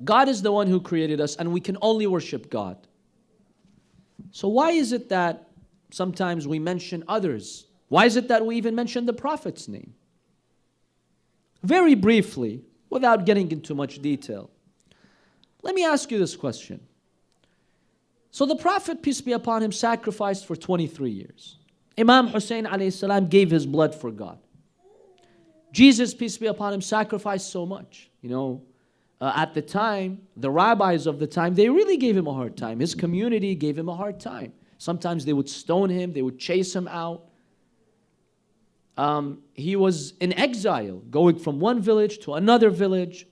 God is the one who created us, and we can only worship God. So why is it that sometimes we mention others? Why is it that we even mention the Prophet's name? Very briefly, without getting into much detail, let me ask you this question. So the Prophet, peace be upon him, sacrificed for 23 years. Imam Hussein alayhi salam gave his blood for God. Jesus, peace be upon him, sacrificed so much. At the time, the rabbis of the time, they really gave him a hard time. His community gave him a hard time. Sometimes they would stone him, they would chase him out. He was in exile, going from one village to another village.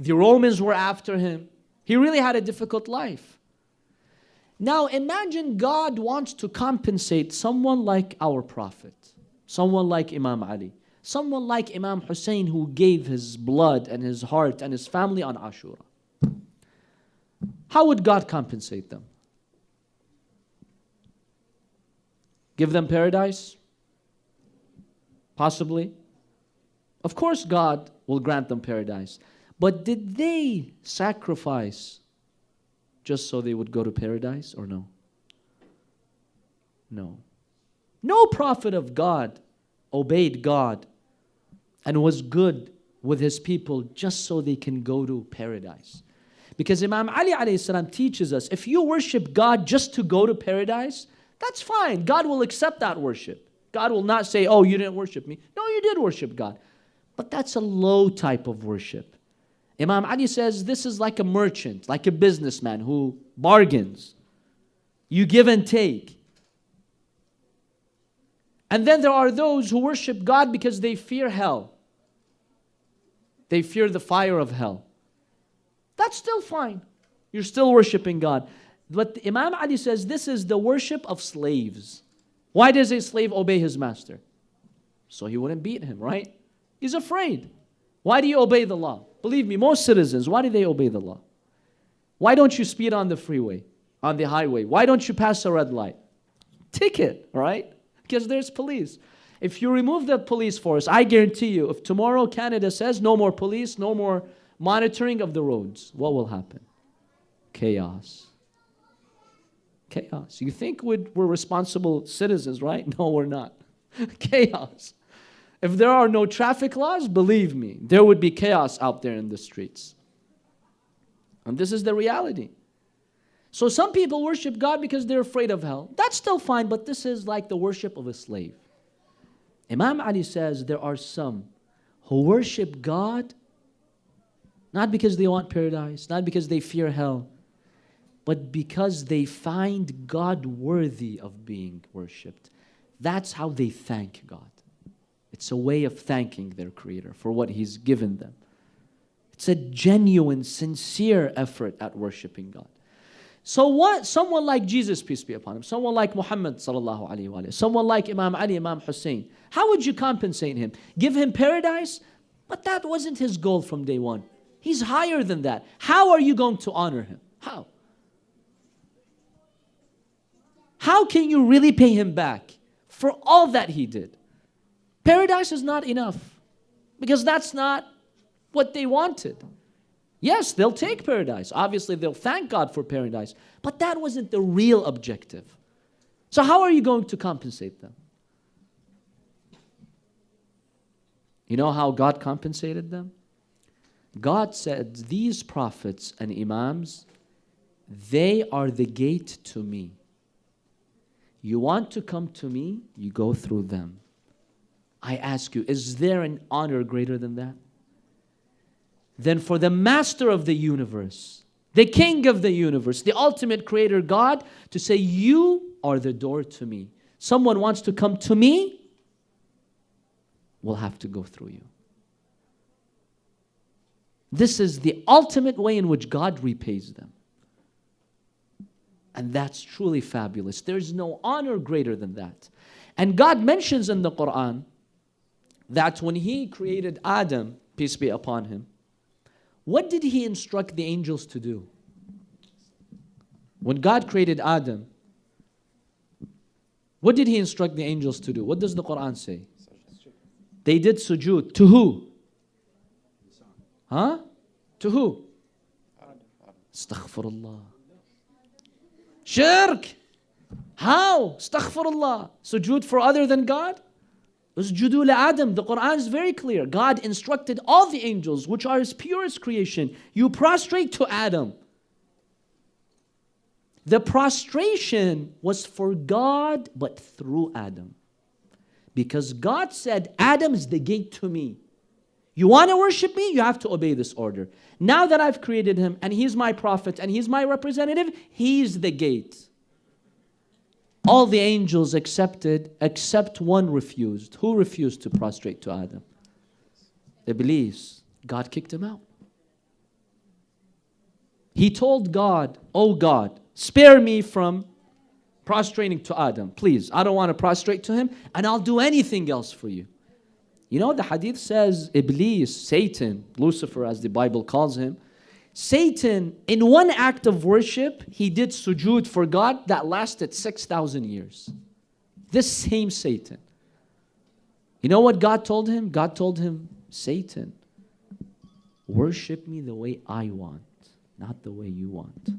The Romans were after him. He really had a difficult life. Now imagine God wants to compensate someone like our Prophet, someone like Imam Ali, someone like Imam Hussein, who gave his blood and his heart and his family on Ashura. How would God compensate them? Give them paradise? Possibly. Of course God will grant them paradise. But did they sacrifice just so they would go to paradise, or no? No. No prophet of God obeyed God and was good with his people just so they can go to paradise. Because Imam Ali alayhi salam teaches us, if you worship God just to go to paradise, that's fine. God will accept that worship. God will not say, oh, you didn't worship me. No, you did worship God. But that's a low type of worship. Imam Ali says this is like a merchant, like a businessman who bargains. You give and take. And then there are those who worship God because they fear hell. They fear the fire of hell. That's still fine. You're still worshiping God. But Imam Ali says this is the worship of slaves. Why does a slave obey his master? So he wouldn't beat him, right? He's afraid. Why do you obey the law? Believe me, most citizens, why do they obey the law? Why don't you speed on the freeway, on the highway? Why don't you pass a red light? Ticket, right? Because there's police. If you remove the police force, I guarantee you, if tomorrow Canada says no more police, no more monitoring of the roads, what will happen? Chaos. Chaos. You think we're responsible citizens, right? No, we're not. Chaos. If there are no traffic laws, believe me, there would be chaos out there in the streets. And this is the reality. So some people worship God because they're afraid of hell. That's still fine, but this is like the worship of a slave. Imam Ali says there are some who worship God not because they want paradise, not because they fear hell, but because they find God worthy of being worshipped. That's how they thank God. It's a way of thanking their Creator for what He's given them. It's a genuine, sincere effort at worshiping God. So what? Someone like Jesus, peace be upon him, someone like Muhammad sallallahu alaihi wasallam, someone like Imam Ali, Imam Hussein, how would you compensate him? Give him paradise? But that wasn't his goal from day one. He's higher than that. How are you going to honor him? How? How can you really pay him back for all that he did? Paradise is not enough, because that's not what they wanted. Yes, they'll take paradise. Obviously, they'll thank God for paradise. But that wasn't the real objective. So how are you going to compensate them? You know how God compensated them? God said, these prophets and imams, they are the gate to me. You want to come to me, you go through them. I ask you, is there an honor greater than that? Then for the master of the universe, the king of the universe, the ultimate creator God, to say, you are the door to me. Someone wants to come to me, will have to go through you. This is the ultimate way in which God repays them. And that's truly fabulous. There's no honor greater than that. And God mentions in the Quran that when He created Adam, peace be upon him, what did He instruct the angels to do? When God created Adam, what did He instruct the angels to do? What does the Quran say? They did sujood. To who? Huh? To who? Astaghfirullah. Shirk. How? Astaghfirullah. Sujood for other than God? Usjudu li Adam. The Quran is very clear. God instructed all the angels, which are His purest creation, you prostrate to Adam. The prostration was for God, but through Adam. Because God said, Adam is the gate to me. You want to worship me? You have to obey this order. Now that I've created him, and he's my prophet, and he's my representative, he's the gate. All the angels accepted, except one refused. Who refused to prostrate to Adam? Iblis. God kicked him out. He told God, oh God, spare me from prostrating to Adam. Please, I don't want to prostrate to him, and I'll do anything else for you. You know, the hadith says Iblis, Satan, Lucifer as the Bible calls him, Satan, in one act of worship, he did sujood for God that lasted 6,000 years. This same Satan. You know what God told him? God told him, Satan, worship me the way I want, not the way you want.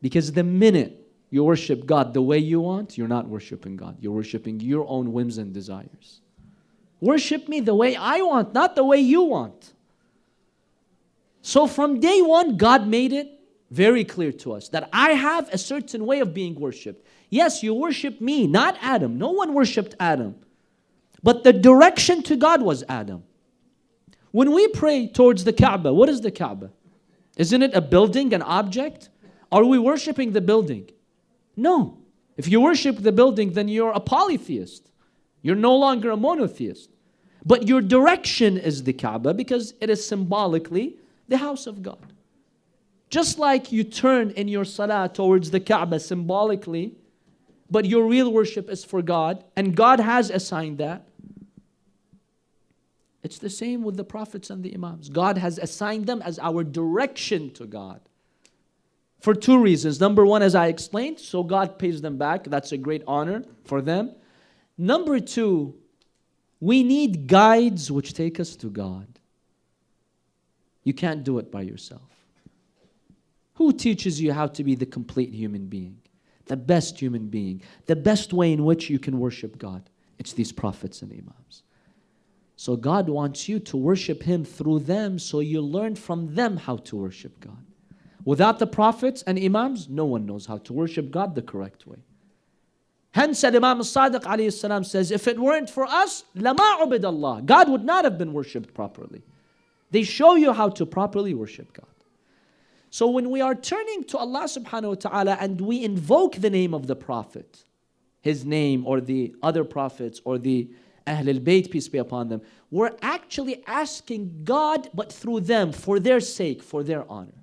Because the minute you worship God the way you want, you're not worshiping God. You're worshiping your own whims and desires. Worship me the way I want, not the way you want. So from day one, God made it very clear to us that I have a certain way of being worshipped. Yes, you worship me, not Adam. No one worshipped Adam. But the direction to God was Adam. When we pray towards the Kaaba, what is the Kaaba? Isn't it a building, an object? Are we worshiping the building? No. If you worship the building, then you're a polytheist. You're no longer a monotheist. But your direction is the Kaaba because it is symbolically the house of God. Just like you turn in your salah towards the Kaaba symbolically, but your real worship is for God, and God has assigned that. It's the same with the prophets and the Imams. God has assigned them as our direction to God. For two reasons. Number one, as I explained, so God pays them back. That's a great honor for them. Number two, we need guides which take us to God. You can't do it by yourself. Who teaches you how to be the complete human being? The best human being. The best way in which you can worship God. It's these prophets and Imams. So God wants you to worship Him through them so you learn from them how to worship God. Without the prophets and Imams, no one knows how to worship God the correct way. Hence, Imam al-Sadiq alayhi salam says, if it weren't for us, لَمَا عُبِدَ اللَّهِ. God would not have been worshipped properly. They show you how to properly worship God. So when we are turning to Allah subhanahu wa ta'ala and we invoke the name of the Prophet, his name or the other prophets or the Ahl al-Bayt, peace be upon them, we're actually asking God, but through them, for their sake, for their honor.